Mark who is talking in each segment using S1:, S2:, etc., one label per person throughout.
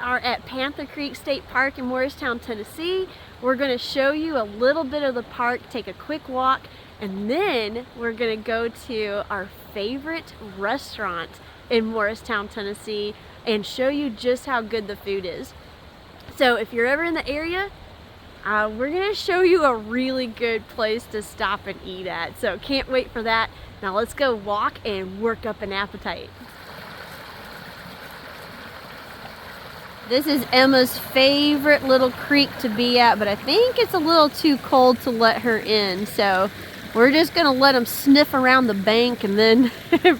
S1: are at Panther Creek State Park in Morristown, Tennessee. We're going to show you a little bit of the park, take a quick walk, and then we're going to go to our favorite restaurant in Morristown, Tennessee, and show you just how good the food is. So if you're ever in the area, we're going to show you a really good place to stop and eat at. So can't wait for that. Now let's go walk and work up an appetite. This is Emma's favorite little creek to be at, but I think it's a little too cold to let her in. So we're just going to let them sniff around the bank and then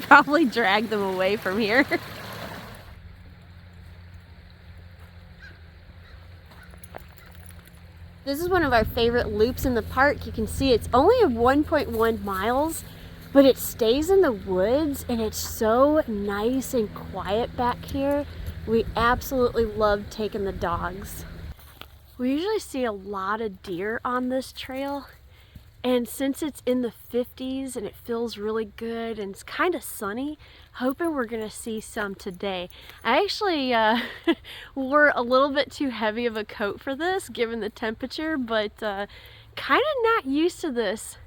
S1: probably drag them away from here. This is one of our favorite loops in the park. You can see it's only 1.1 miles, but it stays in the woods and it's so nice and quiet back here. We absolutely love taking the dogs. We usually see a lot of deer on this trail, and since it's in the 50s and it feels really good and it's kind of sunny, hoping we're gonna see some today. I actually wore a little bit too heavy of a coat for this given the temperature, but kind of not used to this.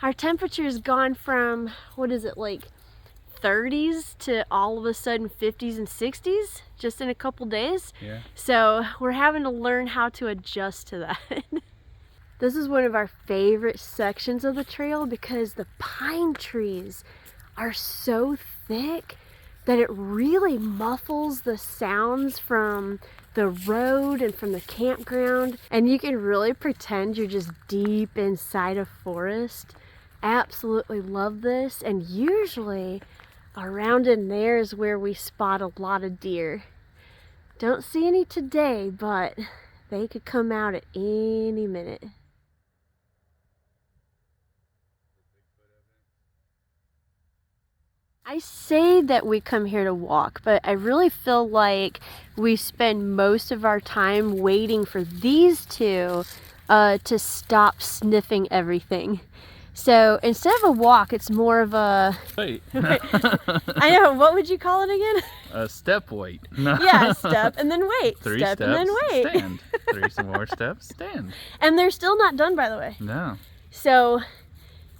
S1: Our temperature's gone from, what is it, like 30s to all of a sudden 50s and 60s just in a couple days.
S2: Yeah.
S1: So we're having to learn how to adjust to that. This is one of our favorite sections of the trail because the pine trees are so thick that it really muffles the sounds from the road and from the campground, and you can really pretend you're just deep inside a forest. Absolutely love this, and usually around in there is where we spot a lot of deer. Don't see any today, but they could come out at any minute. I say that we come here to walk, but I really feel like we spend most of our time waiting for these two to stop sniffing everything. So instead of a walk, it's more of a...
S2: Wait.
S1: I know, what would you call it again?
S2: A step wait.
S1: Yeah, step and then wait.
S2: Three
S1: step
S2: steps,
S1: and then wait.
S2: stand. 3 some more steps, stand.
S1: And they're still not done, by the way.
S2: No.
S1: So,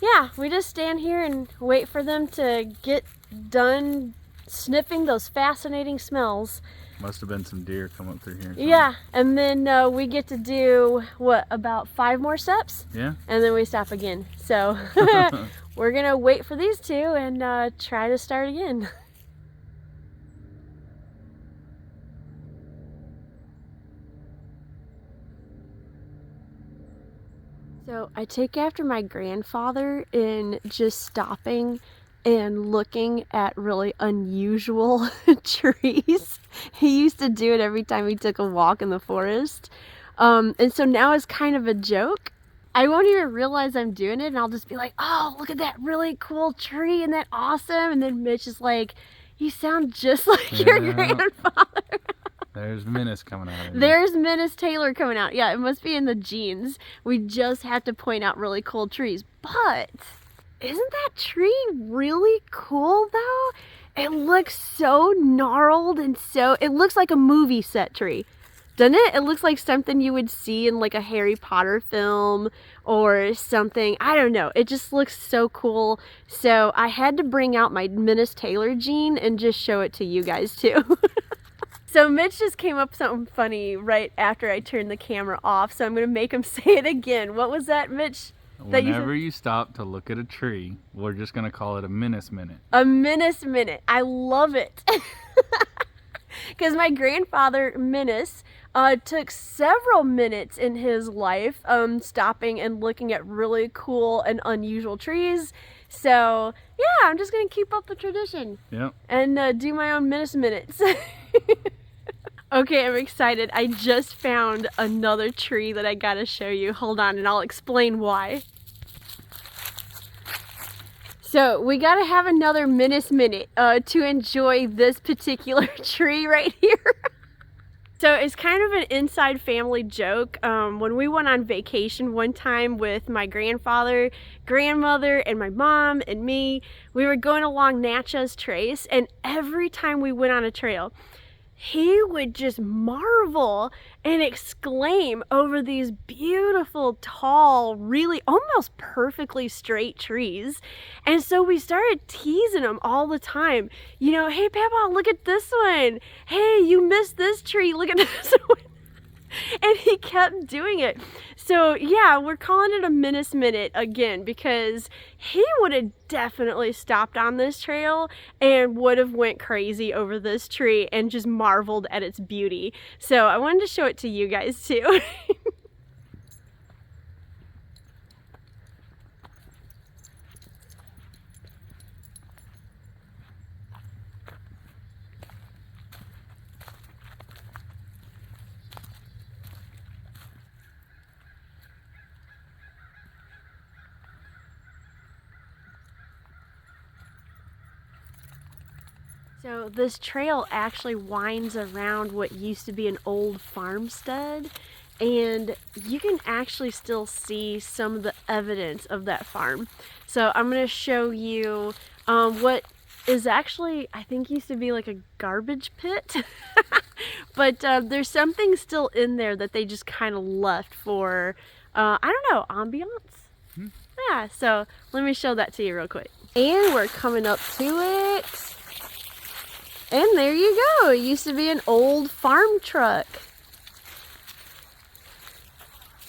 S1: yeah, we just stand here and wait for them to get done sniffing those fascinating smells.
S2: Must have been some deer come up through here.
S1: Yeah, and then we get to do, what, about 5 more steps?
S2: Yeah.
S1: And then we stop again. So we're gonna wait for these two and try to start again. So I take after my grandfather in just stopping and looking at really unusual trees. He used to do it every time he took a walk in the forest. And so now it's kind of a joke. I won't even realize I'm doing it, and I'll just be like, oh, look at that really cool tree, isn't that awesome? And then Mitch is like, you sound just like your grandfather.
S2: There's Menace coming out.
S1: There's Menace Taylor coming out. Yeah, it must be in the genes. We just have to point out really cool trees. But isn't that tree really cool though? It looks so gnarled and so, it looks like a movie set tree, doesn't it? It looks like something you would see in like a Harry Potter film or something. I don't know. It just looks so cool. So I had to bring out my Menace Taylor gene and just show it to you guys too. So Mitch just came up with something funny right after I turned the camera off. So I'm going to make him say it again. What was that, Mitch?
S2: Whenever you stop to look at a tree, we're just going to call it a Menace minute.
S1: A Menace minute. I love it. Because my grandfather, Menace, took several minutes in his life stopping and looking at really cool and unusual trees. So, yeah, I'm just going to keep up the tradition.
S2: Yep.
S1: And do my own Menace minutes. Okay, I'm excited. I just found another tree that I gotta show you. Hold on, and I'll explain why. So we gotta have another Menace minute to enjoy this particular tree right here. So it's kind of an inside family joke. When we went on vacation one time with my grandfather, grandmother, and my mom and me, we were going along Natchez Trace, and every time we went on a trail, he would just marvel and exclaim over these beautiful, tall, really almost perfectly straight trees. And so we started teasing him all the time. You know, hey, Papa, look at this one. Hey, you missed this tree. Look at this one. And he kept doing it. So yeah, we're calling it a Menace Minute again because he would have definitely stopped on this trail and would have went crazy over this tree and just marveled at its beauty. So I wanted to show it to you guys too. So this trail actually winds around what used to be an old farmstead, and you can actually still see some of the evidence of that farm. So I'm going to show you what is actually, I think, used to be like a garbage pit. But there's something still in there that they just kind of left for, I don't know, ambiance? Yeah, so let me show that to you real quick. And we're coming up to it. And there you go. It used to be an old farm truck.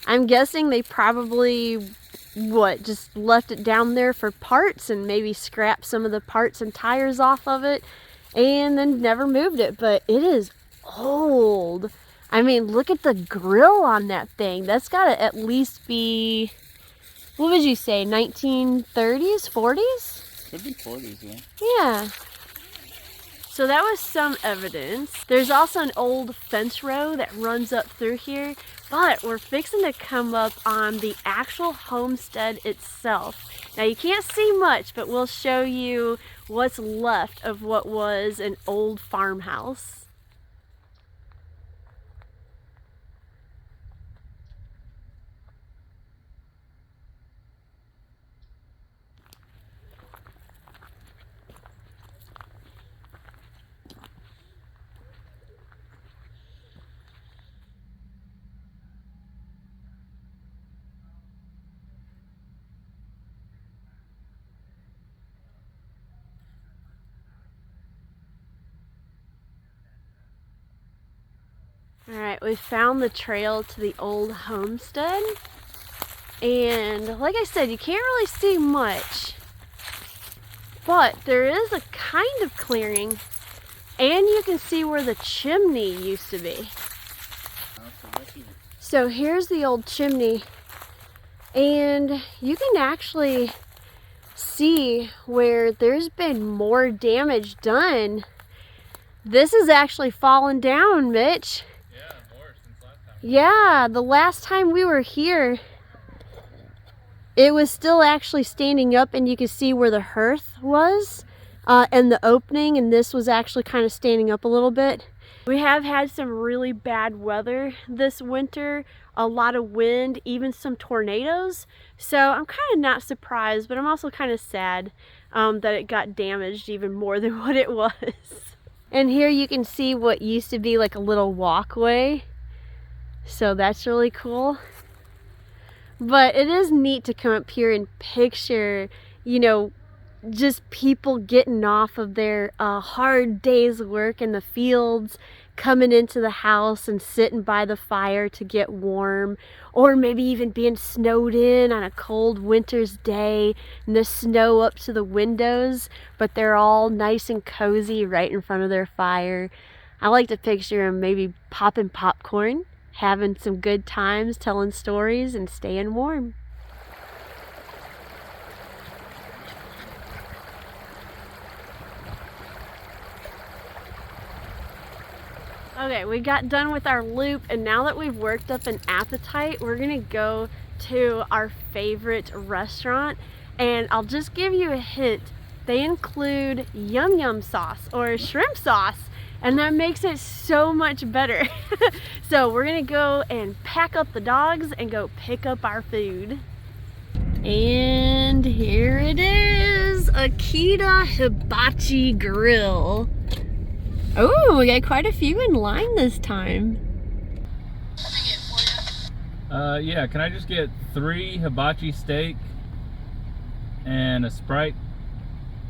S1: I'm guessing they probably, just left it down there for parts and maybe scrapped some of the parts and tires off of it and then never moved it. But it is old. I mean, look at the grill on that thing. That's got to at least be, what would you say, 1930s, 40s?
S2: Could be 40s, yeah.
S1: Yeah. So that was some evidence. There's also an old fence row that runs up through here, but we're fixing to come up on the actual homestead itself. Now you can't see much, but we'll show you what's left of what was an old farmhouse. Alright, we found the trail to the old homestead, and like I said, you can't really see much, but there is a kind of clearing, and you can see where the chimney used to be. So here's the old chimney, and you can actually see where there's been more damage done. This is actually fallen down, Mitch. Yeah, the last time we were here, it was still actually standing up, and you could see where the hearth was and the opening, and this was actually kind of standing up a little bit. We have had some really bad weather this winter, a lot of wind, even some tornadoes. So I'm kind of not surprised, but I'm also kind of sad that it got damaged even more than what it was. And here you can see what used to be like a little walkway. So that's really cool. But it is neat to come up here and picture, you know, just people getting off of their hard day's work in the fields, coming into the house and sitting by the fire to get warm, or maybe even being snowed in on a cold winter's day and the snow up to the windows, but they're all nice and cozy right in front of their fire. I like to picture them maybe popping popcorn, having some good times, telling stories, and staying warm. Okay, we got done with our loop, and now that we've worked up an appetite, we're gonna go to our favorite restaurant. And I'll just give you a hint. They include yum yum sauce or shrimp sauce, and that makes it so much better. So we're gonna go and pack up the dogs and go pick up our food. And here it is, Akita Hibachi Grill. Oh, we got quite a few in line this time.
S2: Yeah, can I just get 3 hibachi steak and a Sprite?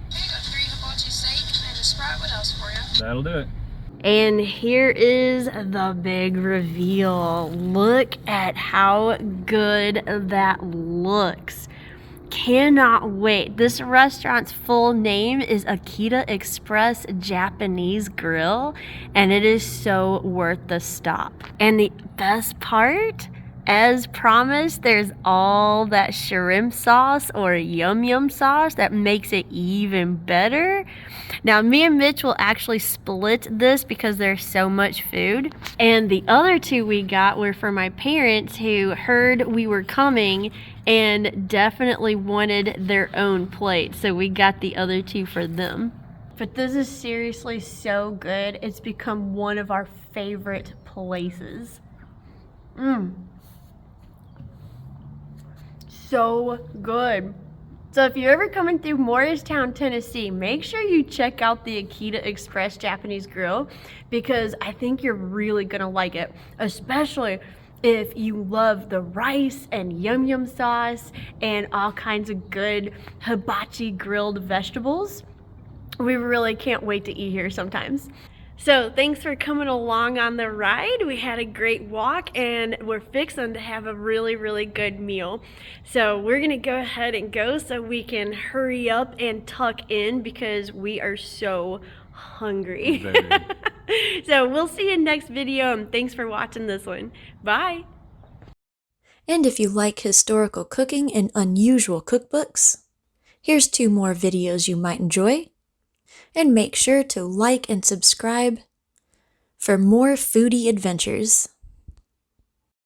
S3: Okay, got 3 hibachi steak and a Sprite. What else for you?
S2: That'll do it.
S1: And here is the big reveal. Look at how good that looks. Cannot wait. This restaurant's full name is Akita Japanese Grill, and it is so worth the stop. And the best part, as promised, there's all that shrimp sauce or yum yum sauce that makes it even better. Now, me and Mitch will actually split this because there's so much food. And the other 2 we got were for my parents who heard we were coming and definitely wanted their own plate. So we got the other 2 for them. But this is seriously so good. It's become one of our favorite places. So good. So if you're ever coming through Morristown, Tennessee, make sure you check out the Akita Japanese Grill because I think you're really gonna like it, especially if you love the rice and yum yum sauce and all kinds of good hibachi grilled vegetables. We really can't wait to eat here sometimes. So thanks for coming along on the ride. We had a great walk and we're fixing to have a really, really good meal. So we're gonna go ahead and go so we can hurry up and tuck in because we are so hungry. So we'll see you next video and thanks for watching this one. Bye.
S4: And if you like historical cooking and unusual cookbooks, here's 2 more videos you might enjoy. And make sure to like and subscribe for more foodie adventures.